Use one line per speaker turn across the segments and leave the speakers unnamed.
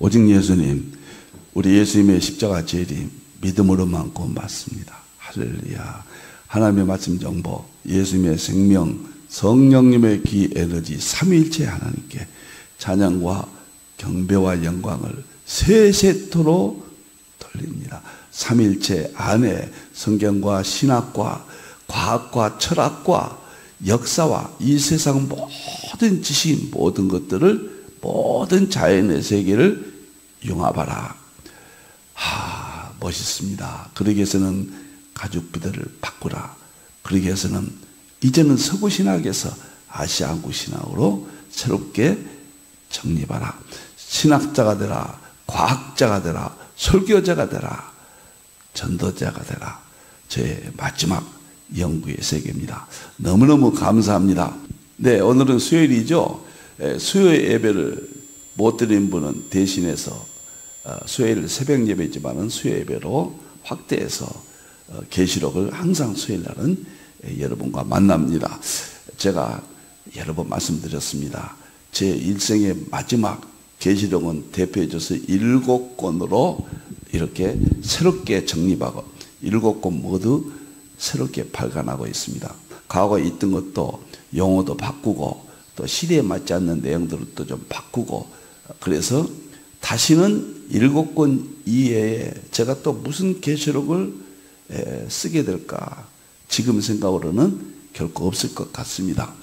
오직 예수님, 우리 예수님의 십자가 재림 믿음으로만 구원받습니다. 할렐루야. 하나님의 말씀 정보, 예수님의 생명, 성령님의 기 에너지 삼위일체 하나님께 찬양과 경배와 영광을 세세토록 돌립니다. 삼위일체 안에 성경과 신학과 과학과 철학과 역사와 이 세상 모든 지식, 모든 것들을, 모든 자연의 세계를 융합하라. 멋있습니다. 그러기 위해서는 가죽부대를 바꾸라. 그러기 위해서는 이제는 서구 신학에서 아시아 한국 신학으로 새롭게 정립하라. 신학자가 되라. 과학자가 되라. 설교자가 되라. 전도자가 되라. 제 마지막 연구의 세계입니다. 너무너무 감사합니다. 네, 오늘은 수요일이죠. 수요 예배를 못 드린 분은 대신해서 수요일 새벽 예배지만은 수요 예배로 확대해서 계시록을 항상 수요일 날은 여러분과 만납니다. 제가 여러 번 말씀드렸습니다. 제 일생의 마지막 계시록은 대표해줘서 7권으로 이렇게 새롭게 정립하고 7권 모두 새롭게 발간하고 있습니다. 과거에 있던 것도 용어도 바꾸고 또 시대에 맞지 않는 내용들을 또 좀 바꾸고, 그래서 다시는 7권 이외에 제가 또 무슨 계시록을 쓰게 될까 지금 생각으로는 결코 없을 것 같습니다.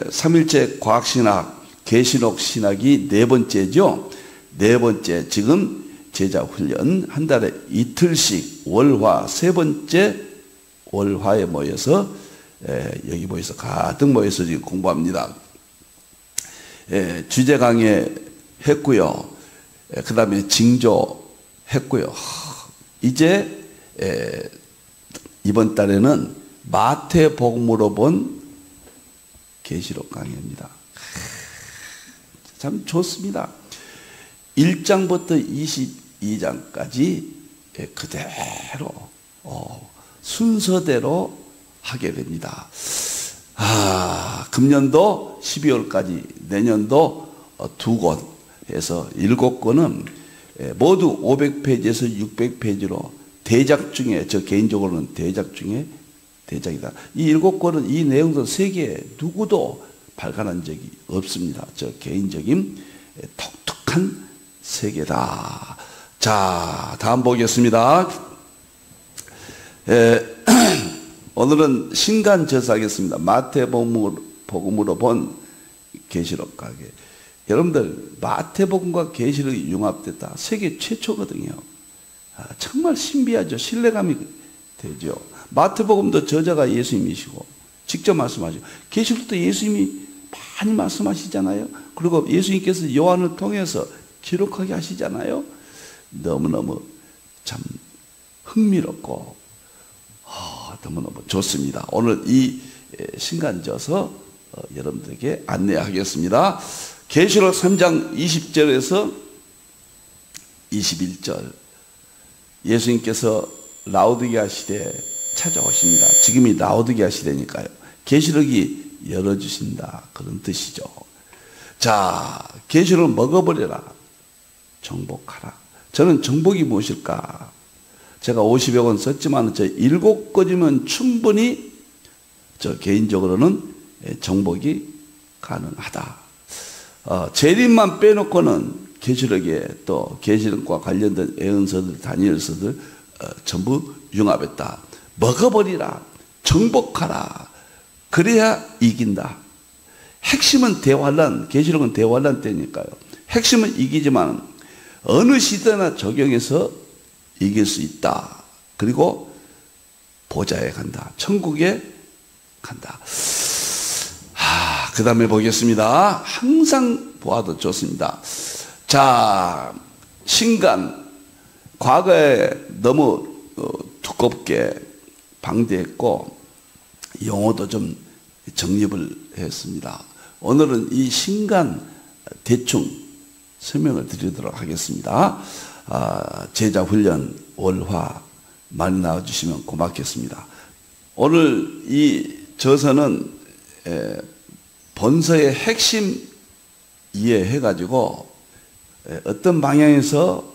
삼일체 과학신학 계시록 신학이 네 번째죠. 네 번째, 지금 제자 훈련 한 달에 이틀씩 월화 세 번째 월화에 모여서 여기 모여서 가득 모여서 지금 공부합니다. 주제 강의 했고요. 그 다음에 징조 했고요. 이제 이번 달에는 마태복음으로 본 계시록 강의입니다. 참 좋습니다. 1장부터 22장까지 그대로 순서대로 하게 됩니다. 금년도 12월까지 내년도 2권 해서 7권은 모두 500페이지에서 600페이지로 대작 중에, 저 개인적으로는 대작 중에 대작이다. 이 7권은 이 내용도 세계에 누구도 발간한 적이 없습니다. 저 개인적인 독특한 세계다. 자, 다음 보겠습니다. 오늘은 신간저서하겠습니다. 마태복음으로 본 계시록 가게. 여러분들, 마태복음과 계시록이 융합됐다. 세계 최초거든요. 정말 신비하죠. 신뢰감이 되죠. 마태복음도 저자가 예수님이시고 직접 말씀하시고, 계시록도 예수님이 많이 말씀하시잖아요. 그리고 예수님께서 요한을 통해서 기록하게 하시잖아요. 너무너무 참 흥미롭고 너무너무 좋습니다. 오늘 이 신간저서 여러분들에게 안내하겠습니다. 계시록 3장 20절에서 21절, 예수님께서 라오디게아 시대에 찾아오십니다. 지금이 라오디게아 시대니까요. 계시록이 열어주신다, 그런 뜻이죠. 자, 계시록을 먹어버려라, 정복하라. 저는 정복이 무엇일까? 제가 50여 권 썼지만 저 7권이면 충분히 저 개인적으로는 정복이 가능하다. 재림만 빼놓고는 계시록에 또 계시록과 관련된 예언서들, 다니엘서들 전부 융합했다. 먹어버리라, 정복하라. 그래야 이긴다. 핵심은 대환란, 계시록은 대환란 때니까요. 핵심은 이기지만 어느 시대나 적용해서 이길 수 있다. 그리고 보좌에 간다. 천국에 간다. 그 다음에 보겠습니다. 항상 보아도 좋습니다. 자, 신간, 과거에 너무 두껍게 방대했고 용어도 좀 정립을 했습니다. 오늘은 이 신간 대충 설명을 드리도록 하겠습니다. 제자 훈련 월화 많이 나와주시면 고맙겠습니다. 오늘 이 저서는 본서의 핵심 이해해가지고 어떤 방향에서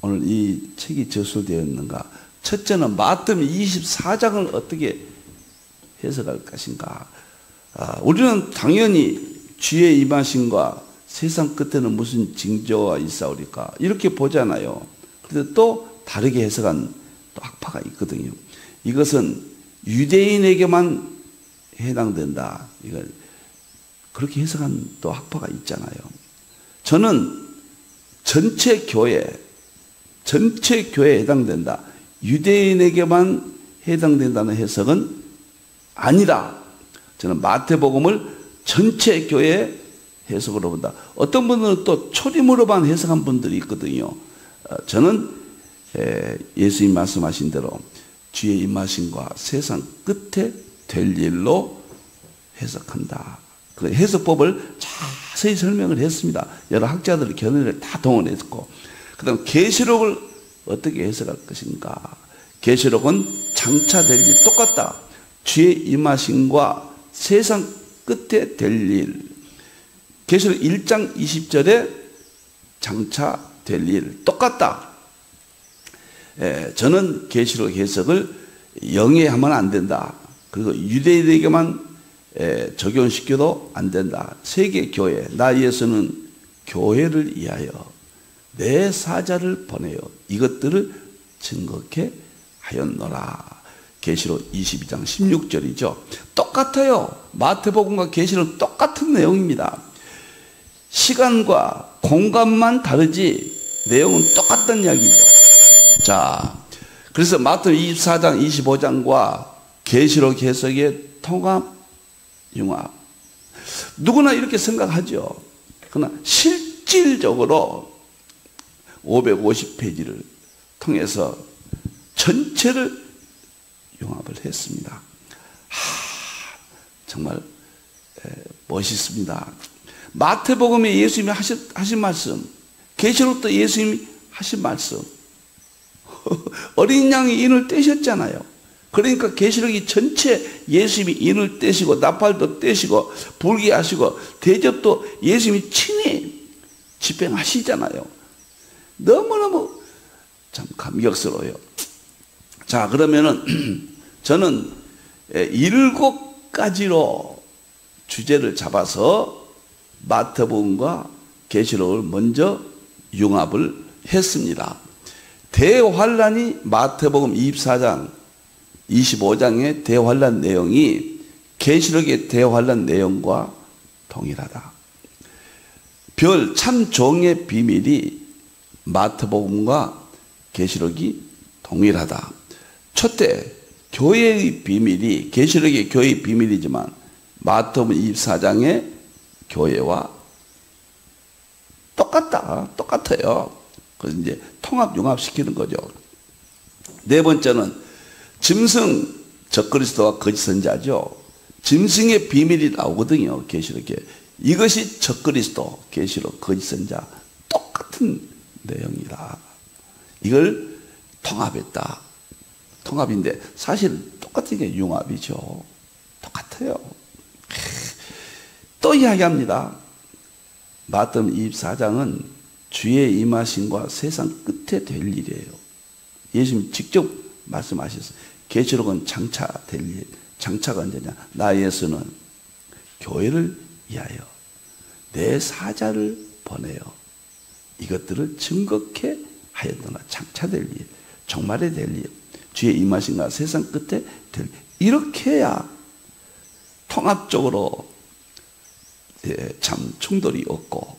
오늘 이 책이 저술되었는가? 첫째는 마태복음 24장을 어떻게 해석할 것인가? 우리는 당연히 주의 임하심과 세상 끝에는 무슨 징조가 있사오리까? 이렇게 보잖아요. 그런데 또 다르게 해석한 또 학파가 있거든요. 이것은 유대인에게만 해당된다. 이걸 그렇게 해석한 또 학파가 있잖아요. 저는 전체 교회에 해당된다. 유대인에게만 해당된다는 해석은 아니라 저는 마태복음을 전체 교회에 해석으로 본다. 어떤 분들은 또 초림으로만 해석한 분들이 있거든요. 저는 예수님 말씀하신 대로 주의 임하심과 세상 끝에 될 일로 해석한다. 그 해석법을 자세히 설명을 했습니다. 여러 학자들의 견해를 다 동원했고, 그 다음 계시록을 어떻게 해석할 것인가? 계시록은 장차 될 일 똑같다. 주의 임하심과 세상 끝에 될 일. 계시록 1장 20절에 장차 될 일 똑같다. 저는 계시록 해석을 영해하면 안 된다. 그리고 유대인에게만 적용시켜도 안 된다. 세계 교회, 나 예수는 교회를 위하여 내 사자를 보내어 이것들을 증거케 하였노라. 계시록 22장 16절이죠. 똑같아요. 마태복음과 계시록은 똑같은 내용입니다. 시간과 공간만 다르지 내용은 똑같다는 이야기죠. 자, 그래서 마태복음 24장 25장과 계시록 해석의 통합, 융합. 누구나 이렇게 생각하죠. 그러나 실질적으로 550페이지를 통해서 전체를 융합을 했습니다. 정말 멋있습니다. 마태복음에 예수님이 하신 말씀, 계시록도 예수님이 하신 말씀. 어린 양이 인을 떼셨잖아요. 그러니까 계시록이 전체 예수님이 인을 떼시고 나팔도 떼시고 불기하시고 대접도 예수님이 친히 집행하시잖아요. 너무너무 참 감격스러워요. 자, 그러면은 저는 7가지로 주제를 잡아서 마태복음과 계시록을 먼저 융합을 했습니다. 대환란이 마태복음 24장 25장의 대환란 내용이 계시록의 대환란 내용과 동일하다. 별 참종의 비밀이 마태복음과 계시록이 동일하다. 첫째, 교회의 비밀이 계시록의 교회의 비밀이지만 마태복음 24장의 교회와 똑같아요. 그래서 이제 통합 융합시키는 거죠. 네 번째는 짐승, 적그리스도와 거짓 선지자죠. 짐승의 비밀이 나오거든요. 계시록에. 이것이 적그리스도, 계시록, 거짓 선지자 똑같은 내용이다. 이걸 통합했다. 통합인데 사실 똑같은 게 융합이죠. 똑같아요. 또 이야기합니다. 마태복음 24장은 주의 임하심과 세상 끝에 될 일이에요. 예수님 직접 말씀하셨어요. 계시록은 장차 될 일. 장차가 언제냐? 나 예수는 교회를 위하여 내 사자를 보내어 이것들을 증거케 하였노라. 장차 될 일. 종말에 될 일. 주의 임하심과 세상 끝에 될 일. 이렇게 해야 통합적으로 참 충돌이 없고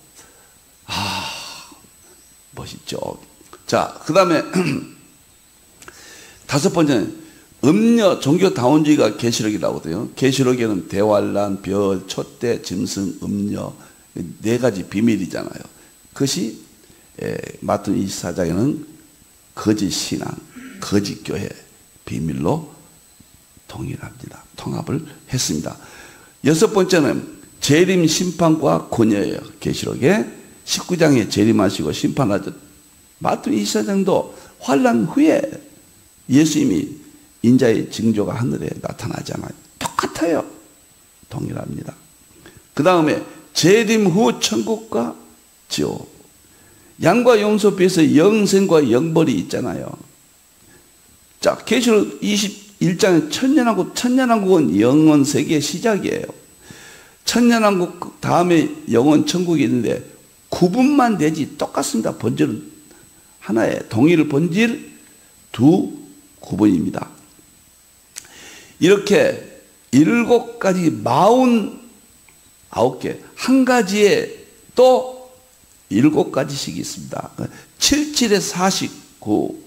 멋있죠. 자, 그 다음에 다섯 번째는 음녀 종교다원주의가 계시록이 나오거든요. 계시록에는 대환란, 별, 촛대, 짐승, 음녀 네 가지 비밀이잖아요. 그것이 마태복음 24장에는 거짓 신앙, 거짓 교회 비밀로 동일합니다. 통합을 했습니다. 여섯 번째는 재림 심판과 권위예요. 계시록에 19장에 재림하시고 심판하죠. 마태복음 24장도 환란 후에 예수님이 인자의 징조가 하늘에 나타나잖아요. 똑같아요. 동일합니다. 그 다음에 재림 후 천국과 지옥. 양과 염소뼈에서 영생과 영벌이 있잖아요. 자, 계시록 21장에 천년왕국은 영원 세계의 시작이에요. 천년왕국 다음에 영원 천국이 있는데 구분만 되지 똑같습니다. 본질은 하나의 동일 본질 두 구분입니다. 이렇게 7가지 49개 한 가지에 또 7가지씩이 있습니다. 77에 49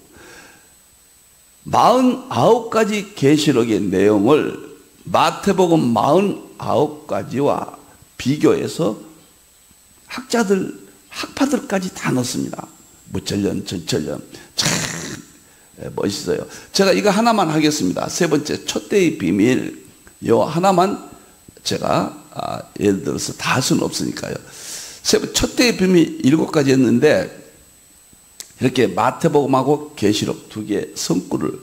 49가지 계시록의 내용을 마태복음 49가지와 비교해서 학파들까지 다 넣습니다. 무천년, 전천년. 참 멋있어요. 제가 이거 하나만 하겠습니다. 세 번째, 촛대의 비밀. 요 하나만 제가 예를 들어서 다 할 수는 없으니까요. 촛대의 비밀 7가지 했는데 이렇게 마태복음하고 계시록 두 개의 성구를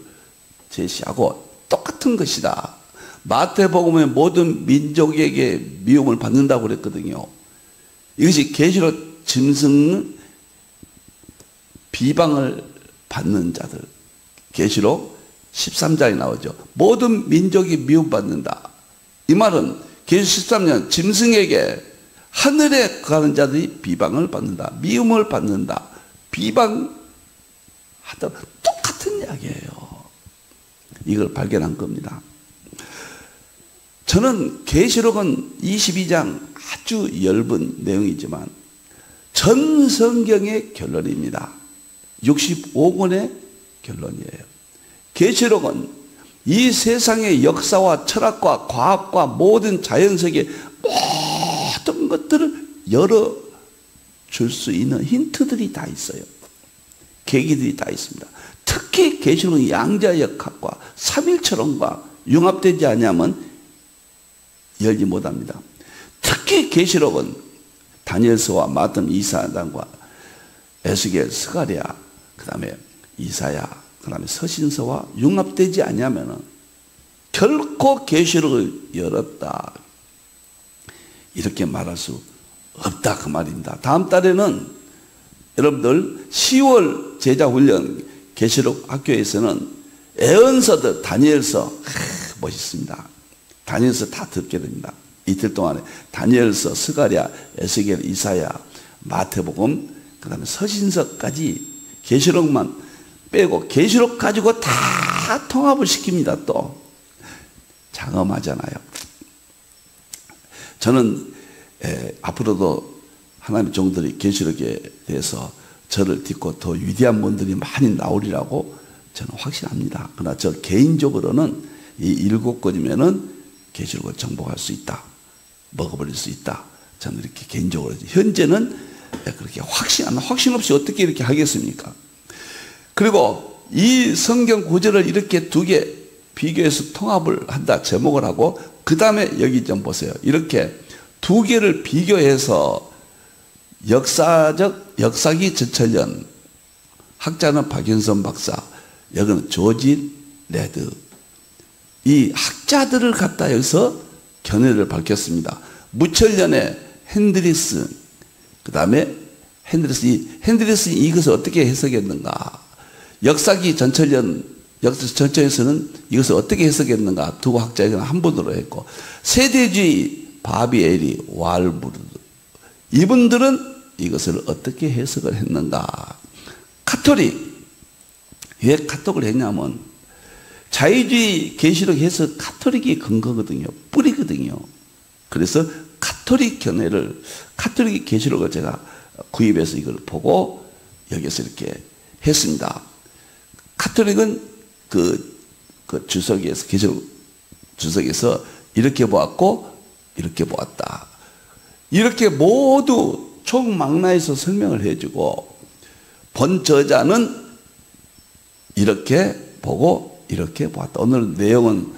제시하고 똑같은 것이다. 마태복음의 모든 민족에게 미움을 받는다고 그랬거든요. 이것이 계시록 짐승은 비방을 받는 자들. 계시록 13장에 나오죠. 모든 민족이 미움받는다. 이 말은 계시록 13년 짐승에게 하늘에 가는 자들이 비방을 받는다. 미움을 받는다. 비방하다. 똑같은 이야기예요. 이걸 발견한 겁니다. 저는 계시록은 22장 아주 얇은 내용이지만 전 성경의 결론입니다. 65권의 결론이에요. 계시록은 이 세상의 역사와 철학과 과학과 모든 자연세계 모든 것들을 열어줄 수 있는 힌트들이 다 있어요. 계기들이 다 있습니다. 특히 계시록은 양자역학과 삼일철학과 융합되지 않으면 열지 못합니다. 특히 계시록은 다니엘서와 마태복음, 이사야단과 에스겔, 스가랴, 그 다음에 이사야, 그 다음에 서신서와 융합되지 않으면 결코 계시록을 열었다 이렇게 말할 수 없다 그 말입니다. 다음 달에는 여러분들 10월 제자훈련 계시록 학교에서는 애언서들 다니엘서 멋있습니다. 다니엘서 다 듣게 됩니다. 이틀 동안에 다니엘서, 스가랴, 에스겔, 이사야, 마태복음, 그 다음에 서신서까지 계시록만 빼고 계시록 가지고 다 통합을 시킵니다. 또 장엄하잖아요. 저는 앞으로도 하나님의 종들이 계시록에 대해서 저를 딛고 더 위대한 분들이 많이 나오리라고 저는 확신합니다. 그러나 저 개인적으로는 이 7권이면은 계시록을 정복할 수 있다. 먹어버릴 수 있다. 저는 이렇게 개인적으로 현재는 그렇게 확신 없이 어떻게 이렇게 하겠습니까? 그리고 이 성경 구절을 이렇게 두 개 비교해서 통합을 한다. 제목을 하고 그 다음에 여기 좀 보세요. 이렇게 두 개를 비교해서 역사기 전철연 학자는 박윤선 박사, 여기는 조지 레드. 이 학자들을 갖다 여기서 견해를 밝혔습니다. 무철연의 핸드리스, 그 다음에 핸드리스는 이것을 어떻게 해석했는가? 역사기 전철연에서는 이것을 어떻게 해석했는가? 두 학자에게는 한 분으로 했고, 세대주의 바비에리 왈부르드, 이분들은 이것을 어떻게 해석을 했는가? 카톨릭, 왜 카톡을 했냐면 자유주의 계시록 해석 카톨릭이 근거거든요. 뿌리거든요. 그래서 카톨릭 견해를, 카톨릭 계시록을 제가 구입해서 이걸 보고 여기서 이렇게 했습니다. 카톨릭은 그 주석에서, 계시록 주석에서 이렇게 보았고 이렇게 보았다. 이렇게 모두 총망라해서 설명을 해주고, 본 저자는 이렇게 보고 이렇게 보았다. 오늘 내용은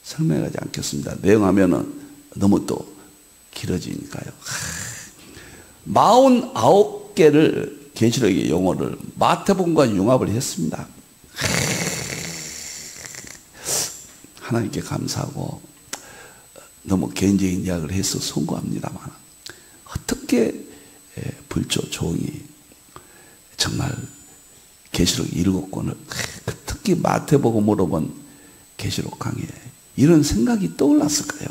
설명하지 않겠습니다. 내용하면은 너무 또 길어지니까요. 49개를 계시록의 용어를 마태복음과 융합을 했습니다. 하나님께 감사하고 너무 개인적인 이야기를 해서 송구합니다만 어떻게 불조 종이 정말 계시록 7권을 특히 마태복음으로 본 계시록 강해 이런 생각이 떠올랐을까요?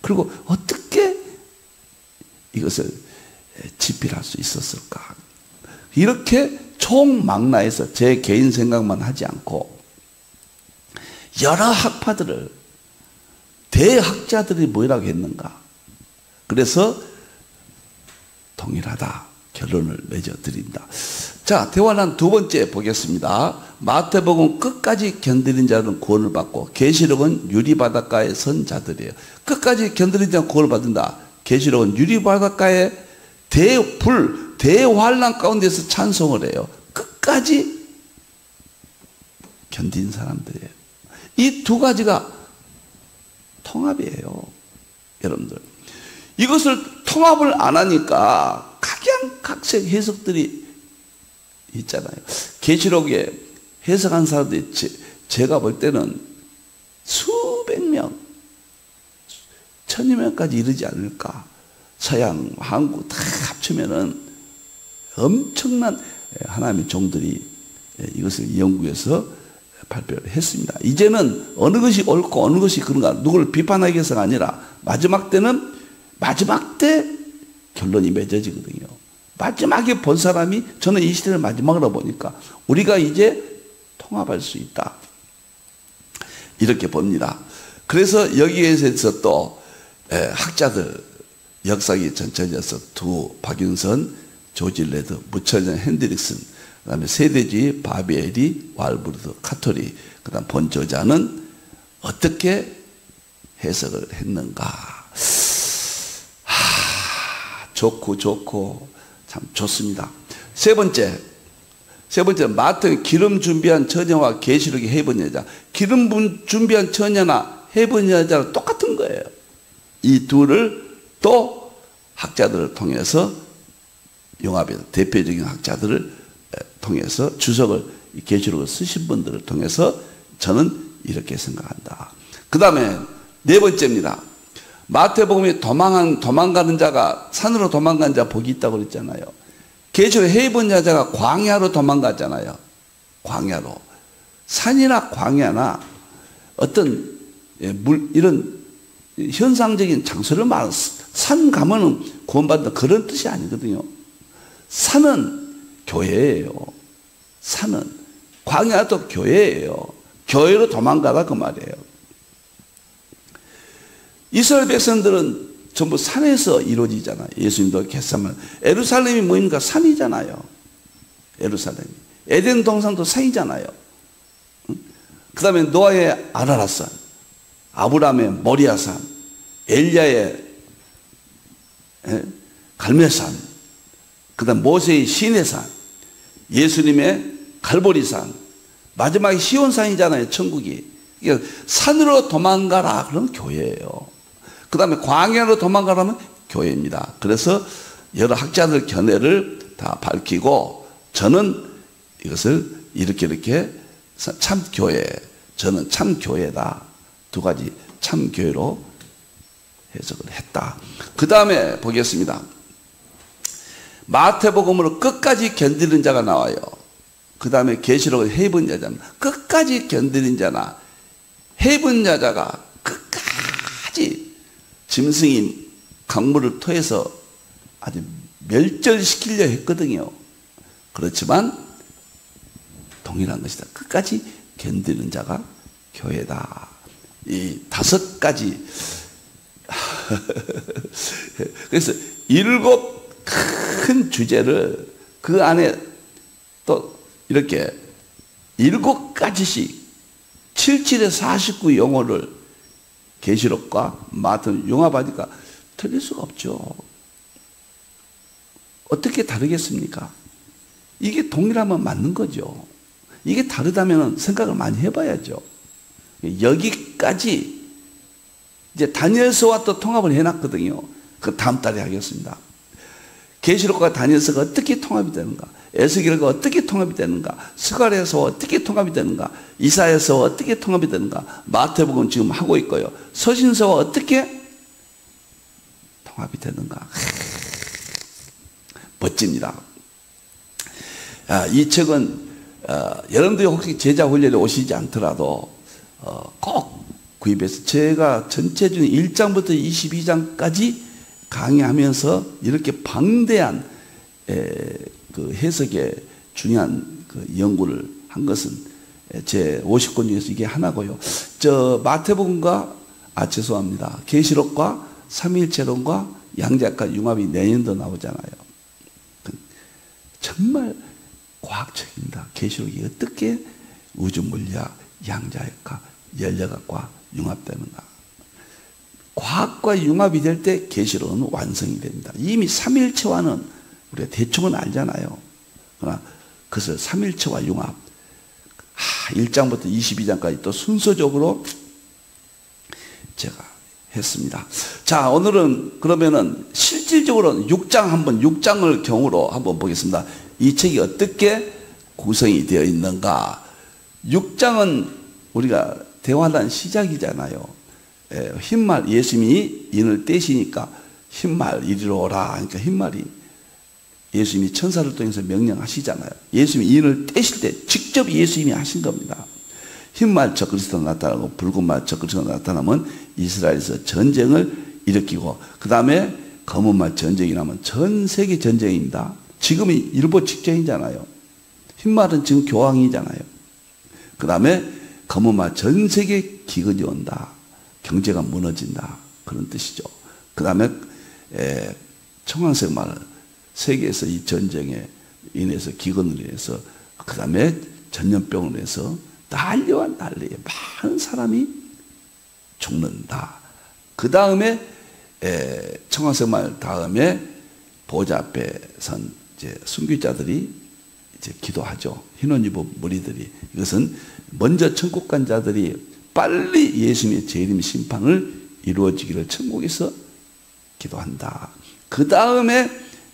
그리고 어떻게 이것을 집필할 수 있었을까? 이렇게 총망라해서 제 개인 생각만 하지 않고 여러 학파들을 대학자들이 뭐라고 했는가? 그래서 동일하다 결론을 맺어드린다. 자, 대화란 두 번째 보겠습니다. 마태복음 끝까지 견디는 자는 구원을 받고 계시록은 유리바닷가에 선 자들이에요. 끝까지 견디는 자는 구원을 받는다. 계시록은 유리바닷가에 대환란 가운데서 찬송을 해요. 끝까지 견딘 사람들이에요. 이 두 가지가 통합이에요. 여러분들. 이것을 통합을 안 하니까 각양각색 해석들이 있잖아요. 계시록에 해석한 사람들이 제가 볼 때는 수백 명, 천여 명까지 이르지 않을까. 서양, 한국 다 합치면은 엄청난 하나님의 종들이 이것을 연구해서 발표를 했습니다. 이제는 어느 것이 옳고 어느 것이 그런가 누구를 비판하기 위해서가 아니라 마지막 때 결론이 맺어지거든요. 마지막에 본 사람이 저는 이 시대를 마지막으로 보니까 우리가 이제 통합할 수 있다. 이렇게 봅니다. 그래서 여기에서 또 학자들 역사기 전천에서 박윤선, 조지 레드, 무철전 핸드릭슨, 그 다음에 세대주의 바비에리, 왈브르드, 카톨리, 그 다음 본저자는 어떻게 해석을 했는가. 좋고 참 좋습니다. 세 번째 마태 기름 준비한 처녀와 계시록의 해본 여자. 기름 준비한 처녀나 해본 여자는 똑같은 거예요. 이 둘을 또 학자들을 통해서 용합해서 대표적인 학자들을 통해서 주석을 계시록을 쓰신 분들을 통해서 저는 이렇게 생각한다. 그 다음에 네 번째입니다. 마태복음에 도망가는 자가 산으로 도망간 자 복이 있다고 그랬잖아요. 계시록 해본 여자가 광야로 도망갔잖아요. 광야로. 산이나 광야나 어떤 이런 현상적인 장소를 말하는 산 가면은 구원받는다 그런 뜻이 아니거든요. 산은 교회예요. 산은 광야도 교회예요. 교회로 도망가다 그 말이에요. 이스라엘 백성들은 전부 산에서 이루어지잖아요. 예수님도 겟세마네. 예루살렘이 뭐입니까? 산이잖아요. 예루살렘이. 에덴 동산도 산이잖아요. 그 다음에 노아의 아라랏산, 아브라함의 모리아산, 엘리야의 갈멜산, 그 다음 모세의 시내산, 예수님의 갈보리산, 마지막에 시온산이잖아요. 천국이. 그러니까 산으로 도망가라 그러면 교회예요. 그 다음에 광야로 도망가라면 교회입니다. 그래서 여러 학자들 견해를 다 밝히고 저는 이것을 이렇게 참교회, 저는 참교회다. 두 가지 참교회로 해석을 했다. 그 다음에 보겠습니다. 마태복음으로 끝까지 견디는 자가 나와요. 그 다음에 계시록은 해본 여자입니다. 끝까지 견디는 자나 해본 여자가 끝까지 짐승이 강물을 토해서 아주 멸절시키려 했거든요. 그렇지만 동일한 것이다. 끝까지 견디는 자가 교회다. 이 5가지 그래서 7 큰 주제를 그 안에 또 이렇게 7가지씩 77에 49 용어를 계시록과 마태는 용합하니까 틀릴 수가 없죠. 어떻게 다르겠습니까? 이게 동일하면 맞는 거죠. 이게 다르다면 생각을 많이 해봐야죠. 여기까지 이제 다니엘서와 또 통합을 해놨거든요. 그 다음 달에 하겠습니다. 계시록과 다니엘서가 어떻게 통합이 되는가? 에스겔과 어떻게 통합이 되는가? 스가랴서 어떻게 통합이 되는가? 이사야서 어떻게 통합이 되는가? 마태복음 지금 하고 있고요. 서신서와 어떻게 통합이 되는가? 멋집니다. 이 책은 여러분들이 혹시 제자 훈련에 오시지 않더라도 꼭 구입해서 제가 전체적인 1장부터 22장까지 강의하면서 이렇게 방대한 그 해석에 중요한 그 연구를 한 것은 제 50권 중에서 이게 하나고요. 저 마태복음과 죄송합니다. 계시록과 삼위일체론과 양자역학 융합이 내년도 나오잖아요. 정말 과학적입니다. 계시록이 어떻게 우주 물리학, 양자역학, 연력학과 융합되는가. 과학과 융합이 될 때 계시록은 완성이 됩니다. 이미 삼일체와는 우리가 대충은 알잖아요. 그러나 그것을 삼일체와 융합, 1장부터 22장까지 또 순서적으로 제가 했습니다. 자, 오늘은 그러면은 실질적으로 6장을 경우로 한번 보겠습니다. 이 책이 어떻게 구성이 되어 있는가. 6장은 우리가 대화란 시작이잖아요. 흰말, 예수님이 인을 떼시니까 흰말 이리로 오라. 그러니까 흰말이 예수님이 천사를 통해서 명령하시잖아요. 예수님이 인을 떼실 때 직접 예수님이 하신 겁니다. 흰말 적그리스도 나타나고 붉은말 적그리스도 나타나면 이스라엘에서 전쟁을 일으키고, 그 다음에 검은말 전쟁이 나면 전 세계 전쟁입니다. 지금이 일보 직전이잖아요. 흰말은 지금 교황이잖아요. 그 다음에 검은말 전 세계 기근이 온다. 경제가 무너진다. 그런 뜻이죠. 그 다음에 청황색 말, 세계에서 이 전쟁에 인해서 기근으로 인해서, 그 다음에 전염병으로 인해서 난리와 난리에 많은 사람이 죽는다. 그 다음에 청황색 말 다음에 보좌 앞에 선 이제 순교자들이 이제 기도하죠. 흰옷 입은 무리들이. 이것은 먼저 천국 간 자들이 빨리 예수님의 재림 심판을 이루어지기를 천국에서 기도한다. 그 다음에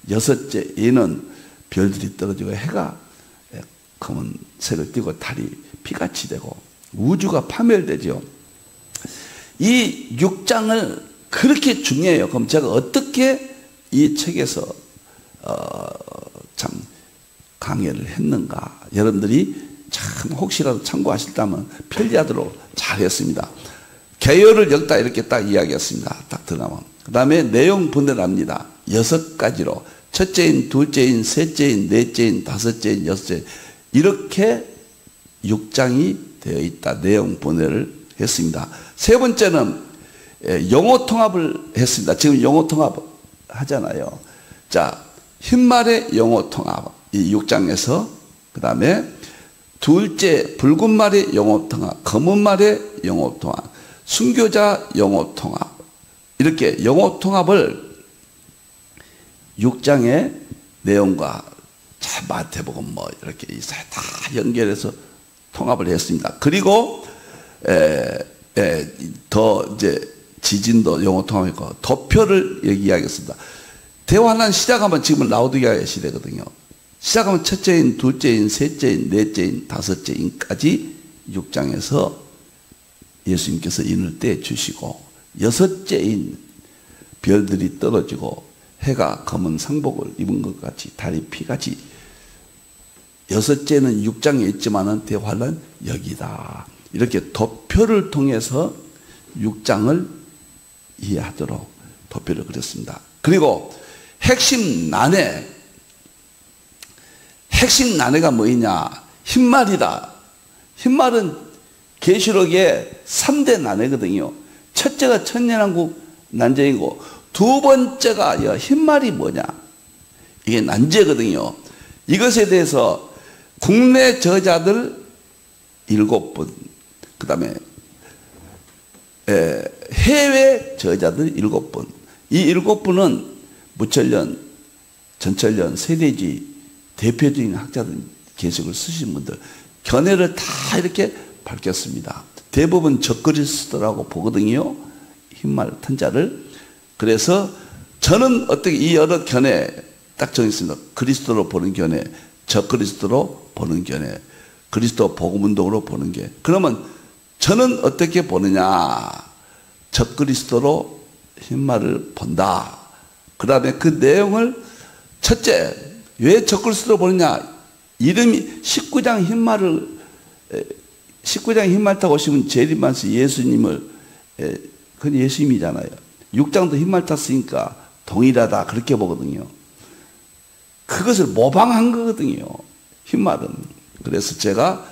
여섯째 얘는 별들이 떨어지고 해가 검은색을 띠고 달이 피같이 되고 우주가 파멸되죠. 이 6장을 그렇게 중요해요. 그럼 제가 어떻게 이 책에서 참 강의를 했는가. 여러분들이 참 혹시라도 참고하실다면 편리하도록 잘했습니다. 개요를 여기다 이렇게 딱 이야기했습니다. 딱 들어가면. 그 다음에 내용 분열합니다. 6가지로. 첫째인, 둘째인, 셋째인, 넷째인, 다섯째인, 여섯째인. 이렇게 6장이 되어 있다. 내용 분해를 했습니다. 세 번째는 영어 통합을 했습니다. 지금 영어 통합 하잖아요. 자, 흰말의 영어 통합. 이 6장에서. 그 다음에 둘째, 붉은 말의 영어 통합. 검은 말의 영어 통합. 순교자 영어 통합. 이렇게 영어 통합을 6장의 내용과 마태복음 뭐 이렇게 다 연결해서 통합을 했습니다. 그리고 더 이제 지진도 영어 통합이고 도표를 얘기하겠습니다. 대화는 시작하면 지금은 라우디게아 시대거든요. 시작하면 첫째인, 둘째인, 셋째인, 넷째인, 다섯째인까지 6장에서 예수님께서 인을 떼주시고, 여섯째인 별들이 떨어지고 해가 검은 상복을 입은 것 같이 달이 피같이, 여섯째는 6장에 있지만은 대환란 여기다. 이렇게 도표를 통해서 6장을 이해하도록 도표를 그렸습니다. 그리고 핵심 난해가 뭐냐? 흰말이다. 흰말은 계시록의 3대 난해거든요. 첫째가 천년왕국 난제이고, 두 번째가 흰말이 뭐냐? 이게 난제거든요. 이것에 대해서 국내 저자들 7분, 그 다음에 해외 저자들 7분. 이 7분은 무철련, 전철련, 세대지 대표적인 학자들 계책을 쓰신 분들 견해를 다 이렇게 밝혔습니다. 대부분 적그리스도라고 보거든요. 흰말 탄자를. 그래서 저는 어떻게 이 여러 견해 딱 정했습니다. 그리스도로 보는 견해, 적그리스도로 보는 견해, 그리스도 복음운동으로 보는 게. 그러면 저는 어떻게 보느냐? 적그리스도로 흰말을 본다. 그 다음에 그 내용을 첫째, 왜 적그리스도로 보느냐? 이름이 19장 흰말 타고 오시면 재림하면서 예수님을, 그건 예수님이잖아요. 6장도 흰말 탔으니까 동일하다 그렇게 보거든요. 그것을 모방한 거거든요, 흰말은. 그래서 제가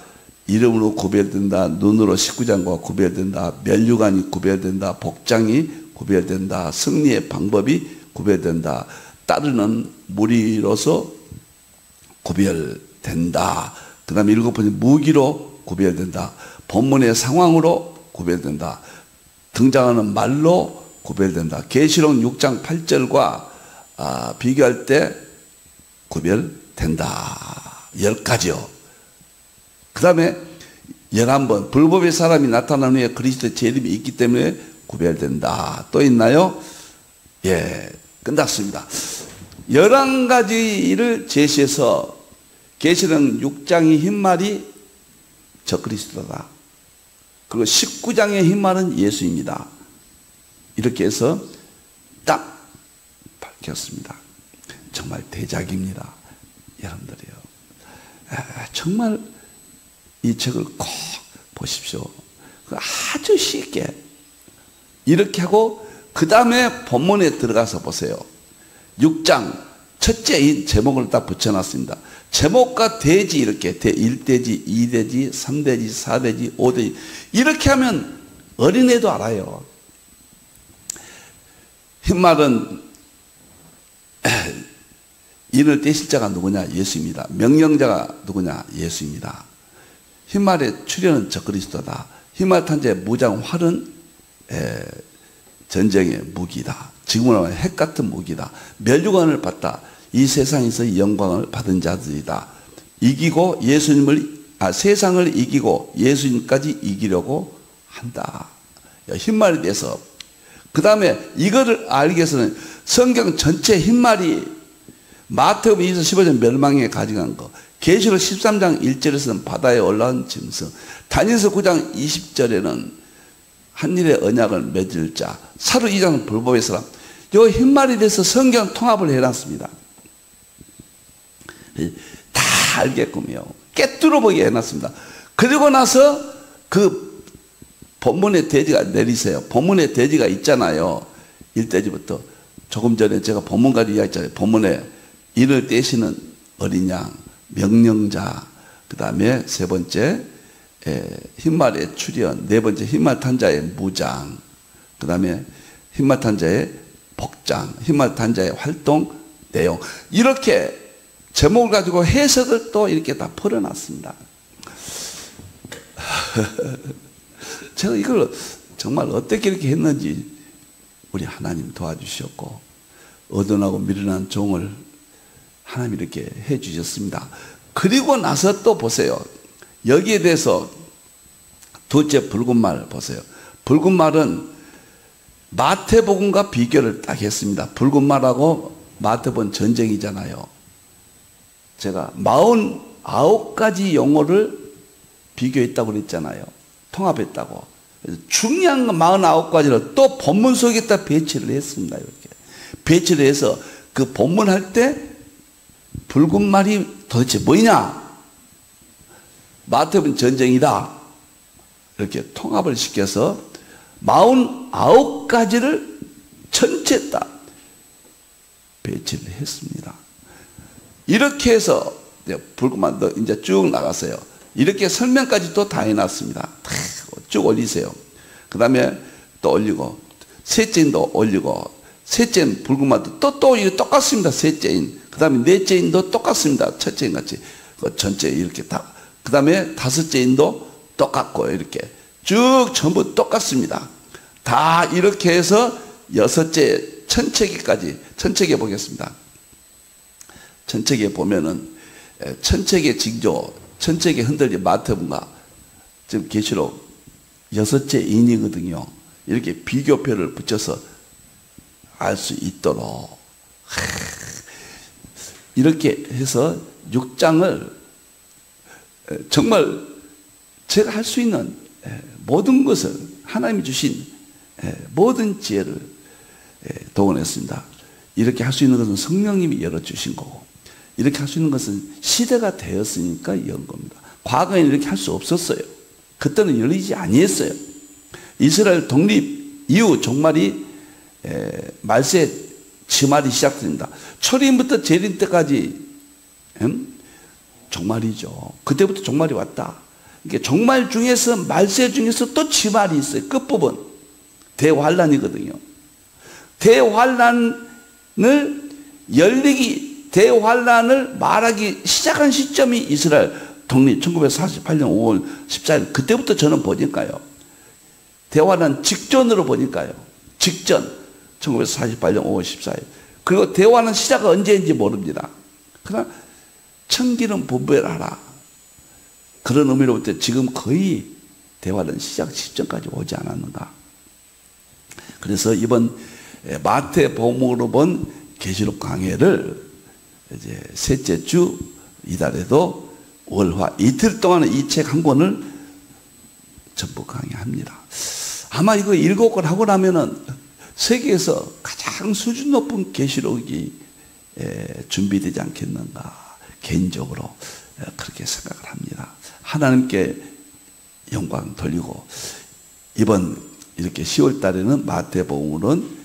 이름으로 구별된다, 눈으로 19장과 구별된다, 면류관이 구별된다, 복장이 구별된다, 승리의 방법이 구별된다, 따르는 무리로서 구별된다, 그 다음에 7번째 무기로 구별된다, 본문의 상황으로 구별된다, 등장하는 말로 구별된다. 계시록 6장 8절과 비교할 때 구별된다. 10가지요. 그 다음에 11번 불법의 사람이 나타난 후에 그리스도의 재림이 있기 때문에 구별된다. 또 있나요? 예, 끝났습니다. 11가지를 제시해서 계시록 6장의 흰말이 적그리스도다. 그리고 19장의 흰말은 예수입니다. 이렇게 해서 딱 밝혔습니다. 정말 대작입니다. 여러분들이요. 정말 이 책을 꼭 보십시오. 아주 쉽게 이렇게 하고 그 다음에 본문에 들어가서 보세요. 6장 첫째인 제목을 딱 붙여놨습니다. 제목과 대지 이렇게 1대지, 2대지, 3대지, 4대지, 5대지 이렇게 하면 어린애도 알아요. 흰말은 인을 떼실 자가 누구냐? 예수입니다. 명령자가 누구냐? 예수입니다. 흰말의 출현은 적그리스도다. 흰말 탄자의 무장 활은 전쟁의 무기다. 지금으로 핵 같은 무기다. 멸류관을 받다. 이 세상에서 영광을 받은 자들이다. 이기고 세상을 이기고 예수님까지 이기려고 한다. 흰말에 대해서. 그 다음에 이거를 알기 위해서는 성경 전체 흰말이 마태복음 2서 15절 멸망에 가져간 거, 계시록 13장 1절에서는 바다에 올라온 짐승, 다니엘서 9장 20절에는 한일의 언약을 맺을 자, 사도 2장은 불법의 사람. 이 흰말에 대해서 성경 통합을 해놨습니다. 다 알게끔요. 깨뚫어보게 해놨습니다. 그리고 나서 그 본문의 대지가 내리세요. 본문의 대지가 있잖아요. 1대지부터. 조금 전에 제가 본문까지 이야기했잖아요. 본문에 이를 떼시는 어린 양, 명령자, 그 다음에 세 번째 흰말의 출현, 네 번째 흰말 탄자의 무장, 그 다음에 흰말 탄자의 복장, 흰말 탄자의 활동 내용, 이렇게 제목을 가지고 해석을 또 이렇게 다 풀어놨습니다. 제가 이걸 정말 어떻게 이렇게 했는지 우리 하나님 도와주셨고, 어둔하고 미련한 종을 하나님 이렇게 해 주셨습니다. 그리고 나서 또 보세요. 여기에 대해서 둘째 붉은 말 보세요. 붉은 말은 마태복음과 비교를 딱 했습니다. 붉은 말하고 마태복음 전쟁이잖아요. 제가 49가지 용어를 비교했다고 그랬잖아요. 통합했다고. 그래서 중요한 거 49가지를 또 본문 속에다 배치를 했습니다. 이렇게 배치를 해서 그 본문 할 때 붉은 말이 도대체 뭐냐? 마태복음 전쟁이다. 이렇게 통합을 시켜서 49가지를 전체 다 배치를 했습니다. 이렇게 해서 붉은 말 이제 쭉 나갔어요. 이렇게 설명까지 또 다 해놨습니다. 쭉 올리세요. 그 다음에 또 올리고, 셋째인도 올리고, 셋째인 붉은 말도 또 이게 똑같습니다. 셋째인. 그 다음에 넷째인도 똑같습니다. 첫째인 같이. 전체 이렇게 다. 그 다음에 다섯째인도 똑같고, 이렇게. 쭉 전부 똑같습니다. 다 이렇게 해서 여섯째 천체계까지, 천체계 보겠습니다. 천체계 보면은, 천체계 징조, 천체계 흔들림 마태복음과 지금 계시록 여섯째 인이거든요. 이렇게 비교표를 붙여서 알 수 있도록 이렇게 해서 6장을 정말 제가 할 수 있는 모든 것을 하나님이 주신 모든 지혜를 동원했습니다. 이렇게 할 수 있는 것은 성령님이 열어주신 거고, 이렇게 할 수 있는 것은 시대가 되었으니까 연 겁니다. 과거에는 이렇게 할 수 없었어요. 그때는 열리지 아니했어요. 이스라엘 독립 이후 종말이 말세 지말이 시작됩니다. 초림부터 재림 때까지 종말이죠. 그때부터 종말이 왔다. 이게 종말 중에서 말세 중에서 또 지말이 있어요. 끝부분 대환란이거든요. 대환란을 대환란을 말하기 시작한 시점이 이스라엘 독립 1948년 5월 14일 그때부터 저는 보니까요. 대환란 직전으로 보니까요. 직전 1948년 5월 14일 그리고 대환란 시작은 언제인지 모릅니다. 그러나 천기는 분별하라. 그런 의미로 볼 때 지금 거의 대환란 시작 시점까지 오지 않았는가. 그래서 이번 마태복음으로 본 계시록 강해를 이제 셋째 주 이달에도 월화 이틀 동안은 이 책 한 권을 전부 강의합니다. 아마 이거 7권 하고 나면은 세계에서 가장 수준 높은 계시록이 준비되지 않겠는가 개인적으로 그렇게 생각을 합니다. 하나님께 영광 돌리고 이번 이렇게 10월 달에는 마태복음은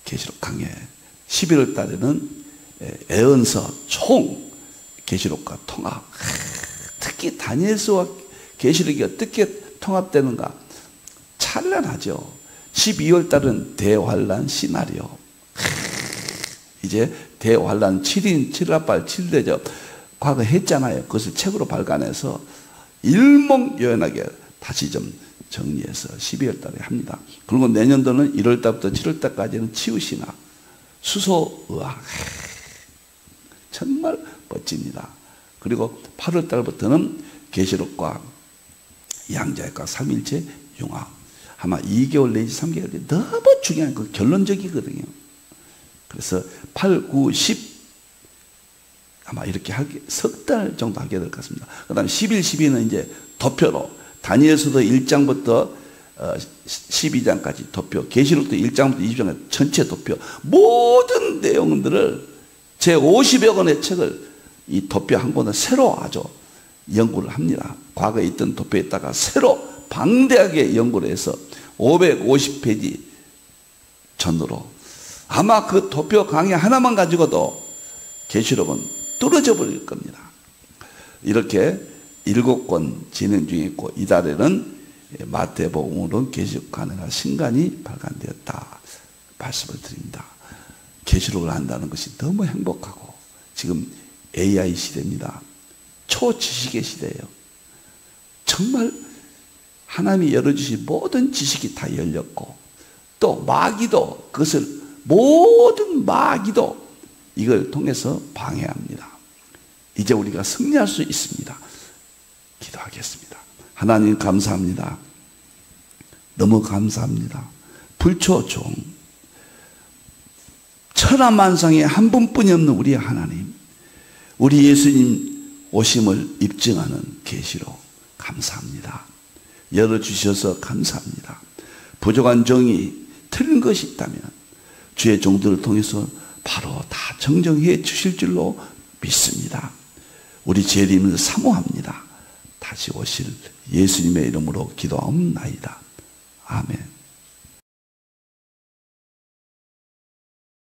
계시록 강해 11월 달에는 애언서 총 계시록과 통합 특히 다니엘서와 계시록이 어떻게 통합되는가 찬란하죠. 12월 달은 대환란 시나리오 이제 대환란 7인 7합발 7대접 과거 했잖아요. 그것을 책으로 발간해서 일목요연하게 다시 좀 정리해서 12월 달에 합니다. 그리고 내년도는 1월 달부터 7월 달까지는 치유신학 수소의학 정말 멋집니다. 그리고 8월 달부터는 계시록과 양자역과 삼일체 융합 아마 2개월 내지 3개월이 너무 중요한 그 결론적이거든요. 그래서 8, 9, 10 아마 이렇게 석 달 정도 하게 될 것 같습니다. 그 다음에 11, 12는 이제 도표로 다니엘서도 1장부터 12장까지 도표 계시록도 1장부터 20장까지 전체 도표 모든 내용들을 제 50여 권의 책을 이 도표 한 권을 새로 아주 연구를 합니다. 과거에 있던 도표에다가 새로 방대하게 연구를 해서 550페이지 전으로 아마 그 도표 강의 하나만 가지고도 계시록은 뚫어져 버릴 겁니다. 이렇게 7권 진행 중에 있고 이달에는 마태복음으로 계시록 강해가 신간이 발간되었다 말씀을 드립니다. 계시록을 한다는 것이 너무 행복하고 지금 AI 시대입니다. 초지식의 시대예요. 정말 하나님이 열어주신 모든 지식이 다 열렸고 또 마귀도 그것을 모든 마귀도 이걸 통해서 방해합니다. 이제 우리가 승리할 수 있습니다. 기도하겠습니다. 하나님 감사합니다. 너무 감사합니다. 불초종 천하만상에 한 분뿐이 없는 우리 하나님 우리 예수님 오심을 입증하는 계시록 감사합니다. 열어주셔서 감사합니다. 부족한 정의 틀린 것이 있다면 주의 종들을 통해서 바로 다 정정해 주실 줄로 믿습니다. 우리 죄인을 사모합니다. 다시 오실 예수님의 이름으로 기도하옵나이다. 아멘.